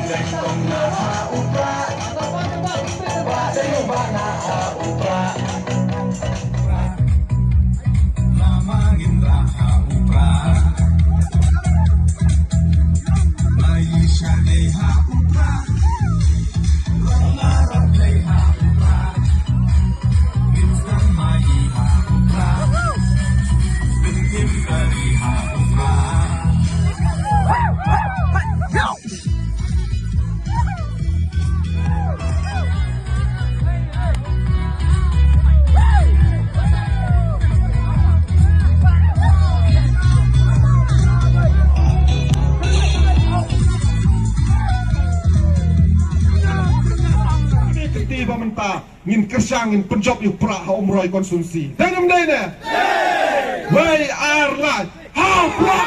gantong nakaupa. Sa'yo ba nakaupa? Lamangin nakaupa. May siya ay haupa. Langarap ay haupa. Minsan may haupa. Bintim dari haupa. Tiba mentah ngin kersang ngin penjob yu pra ha umroy konsumsi. Dalam dana. We are like how pra.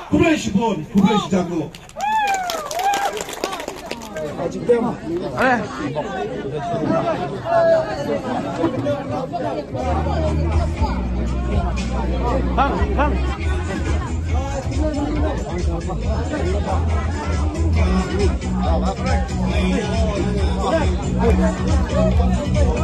Kubesh bon, kubesh jago. Hang. Oh,